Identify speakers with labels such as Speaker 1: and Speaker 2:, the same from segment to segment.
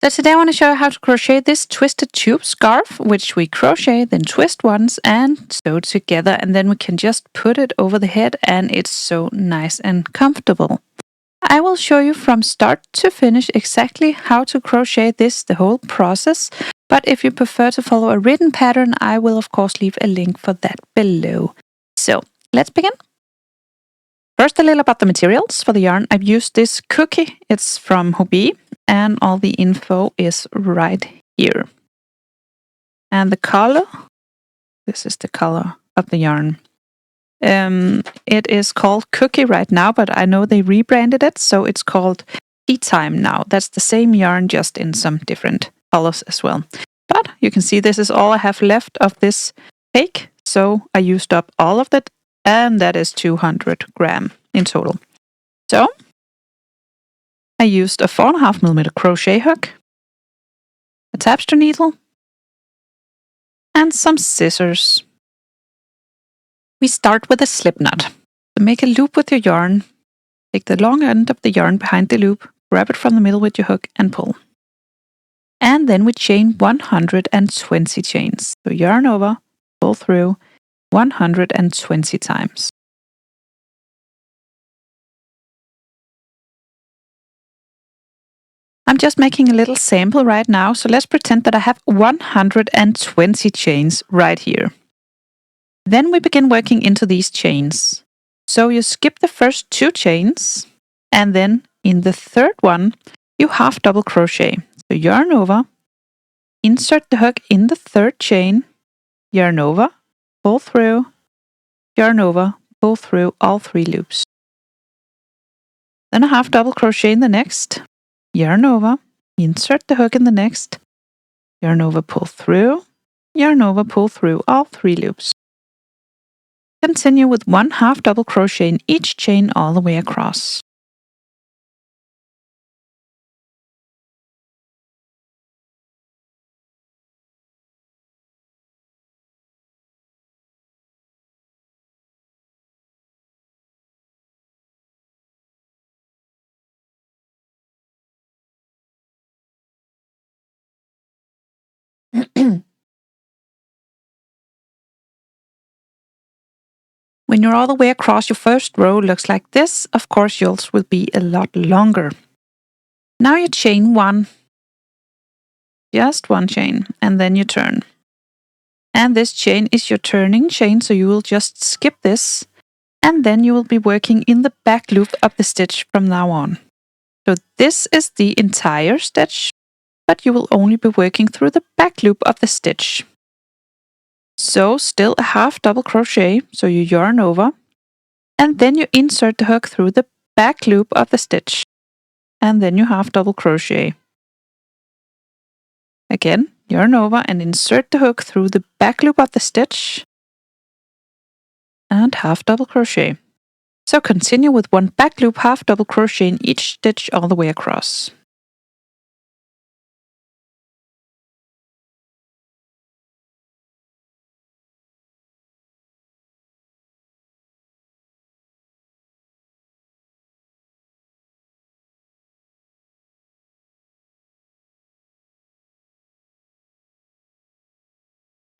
Speaker 1: So today I want to show you how to crochet this twisted tube scarf, which we crochet, then twist once and sew together, and then we can just put it over the head and it's so nice and comfortable. I will show you from start to finish exactly how to crochet this, the whole process, but if you prefer to follow a written pattern, I will of course leave a link for that below. So let's begin. First, a little about the materials for the yarn. I've used this cookie, it's from Hobbii, and all the info is right here. And the color, this is the color of the yarn. It is called Cookie right now, but I know they rebranded it, so it's called Tea Time now. That's the same yarn, just in some different colors as well. But you can see this is all I have left of this cake, so I used up all of it, and that is 200 grams in total. So I used a 4.5mm crochet hook, a tapestry needle, and some scissors. We start with a slip knot. So make a loop with your yarn, take the long end of the yarn behind the loop, grab it from the middle with your hook and pull. And then we chain 120 chains. So yarn over, pull through 120 times. I'm just making a little sample right now, so let's pretend that I have 120 chains right here. Then we begin working into these chains. So you skip the first 2 chains, and then in the third one, you half double crochet. So yarn over, insert the hook in the third chain, yarn over, pull through, yarn over, pull through all 3 loops. Then a half double crochet in the next, yarn over, insert the hook in the next, yarn over, pull through, yarn over, pull through all 3 loops. Continue with 1 half double crochet in each chain all the way across. When you're all the way across, your first row looks like this. Of course, yours will be a lot longer. Now you chain 1, just 1 chain, and then you turn. And this chain is your turning chain, so you will just skip this, and then you will be working in the back loop of the stitch from now on. So this is the entire stitch, but you will only be working through the back loop of the stitch. So still a half double crochet, so you yarn over, and then you insert the hook through the back loop of the stitch, and then you half double crochet. Again, yarn over and insert the hook through the back loop of the stitch, and half double crochet. So continue with 1 back loop half double crochet in each stitch all the way across.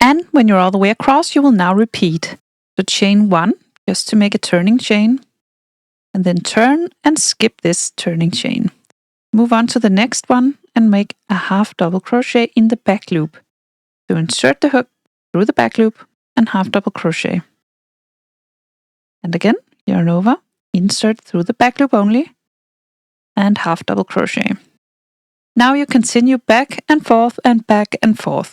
Speaker 1: And when you're all the way across, you will now repeat. So chain 1, just to make a turning chain, and then turn and skip this turning chain. Move on to the next one and make a half double crochet in the back loop. So insert the hook through the back loop and half double crochet. And again, yarn over, insert through the back loop only, and half double crochet. Now you continue back and forth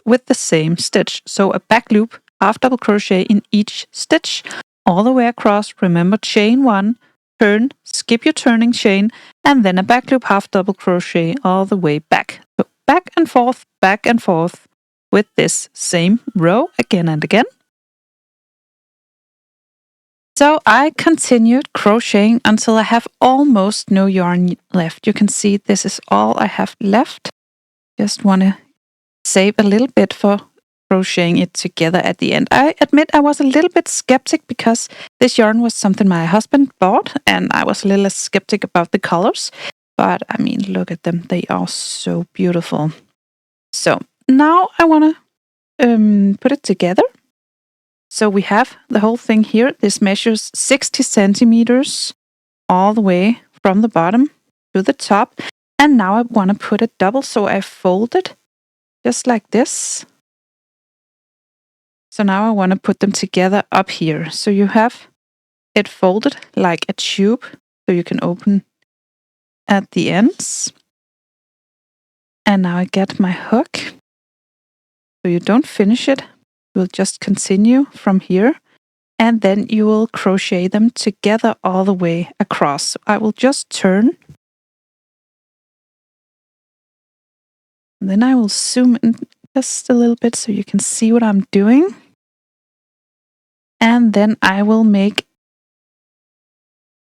Speaker 1: with the same stitch. So a back loop, half double crochet in each stitch all the way across. Remember, chain 1, turn, skip your turning chain, and then a back loop, half double crochet all the way back. So back and forth with this same row again and again. So I continued crocheting until I have almost no yarn left. You can see this is all I have left. Just want to save a little bit for crocheting it together at the end. I admit I was a little bit skeptic because this yarn was something my husband bought, and I was a little skeptic about the colors. But I mean, look at them. They are so beautiful. So now I want to put it together. So we have the whole thing here. This measures 60 centimeters all the way from the bottom to the top. And now I want to put it double. So I fold it just like this. So now I want to put them together up here. So you have it folded like a tube. So you can open at the ends. And now I get my hook. So you don't finish it. You'll just continue from here. And then you will crochet them together all the way across. I will just turn. And then I will zoom in just a little bit so you can see what I'm doing. And then I will make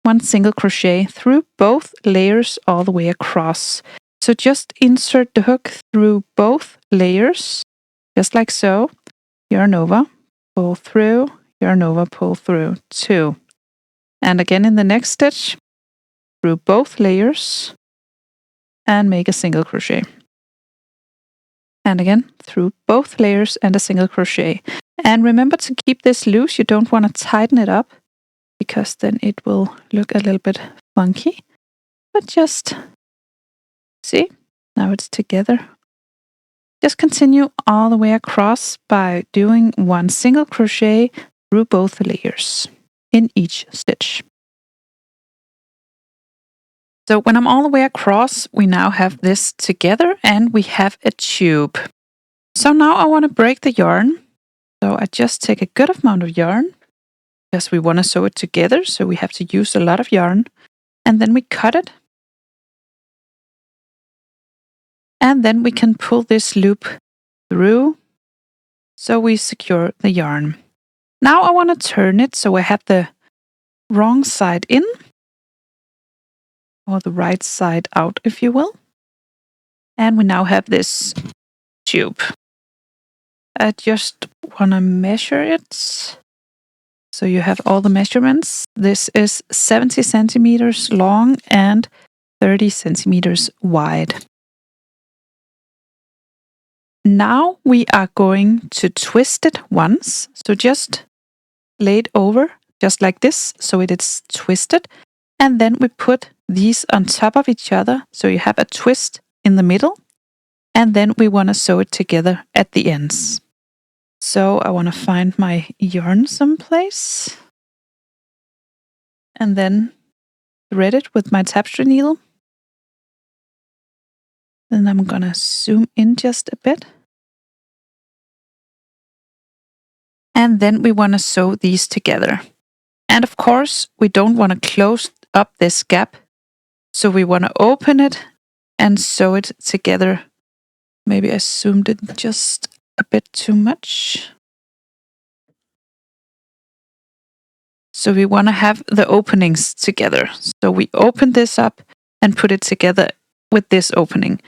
Speaker 1: one single crochet through both layers all the way across. So just insert the hook through both layers, just like so. Yarn over, pull through, yarn over, pull through, 2. And again in the next stitch, through both layers, and make a single crochet. And again, through both layers and a single crochet. And remember to keep this loose. You don't want to tighten it up, because then it will look a little bit funky. But just see, now it's together. Just continue all the way across by doing one single crochet through both layers in each stitch. So when I'm all the way across, we now have this together and we have a tube. So now I want to break the yarn. So I just take a good amount of yarn because we want to sew it together. So we have to use a lot of yarn. And then we cut it. And then we can pull this loop through. So we secure the yarn. Now I want to turn it so I have the wrong side in. Or the right side out, if you will. And we now have this tube. I just want to measure it. So you have all the measurements. This is 70 centimeters long and 30 centimeters wide. Now we are going to twist it once. So just lay it over, just like this, so it is twisted. And then we put these on top of each other, so you have a twist in the middle. And then we want to sew it together at the ends. So I want to find my yarn someplace. And then thread it with my tapestry needle. Then I'm going to zoom in just a bit. And then we want to sew these together. And of course, we don't want to close up this gap. So we want to open it and sew it together. Maybe I zoomed it just a bit too much. So we want to have the openings together. So we open this up and put it together with this opening.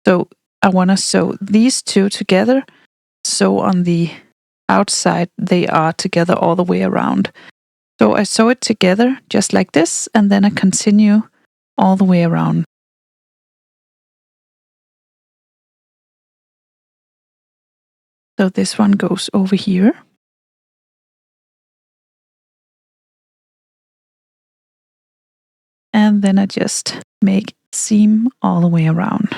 Speaker 1: So I want to sew these two together. So on the outside, they are together all the way around. So I sew it together just like this, and then I continue all the way around. So this one goes over here. And then I just make seam all the way around.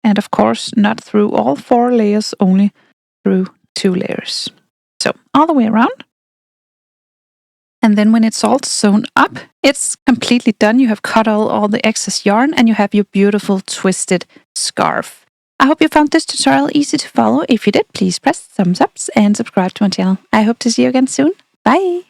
Speaker 1: And of course, not through all 4 layers, only through 2 layers. So all the way around. And then when it's all sewn up, it's completely done. You have cut all the excess yarn and you have your beautiful twisted scarf. I hope you found this tutorial easy to follow. If you did, please press thumbs up and subscribe to my channel. I hope to see you again soon. Bye!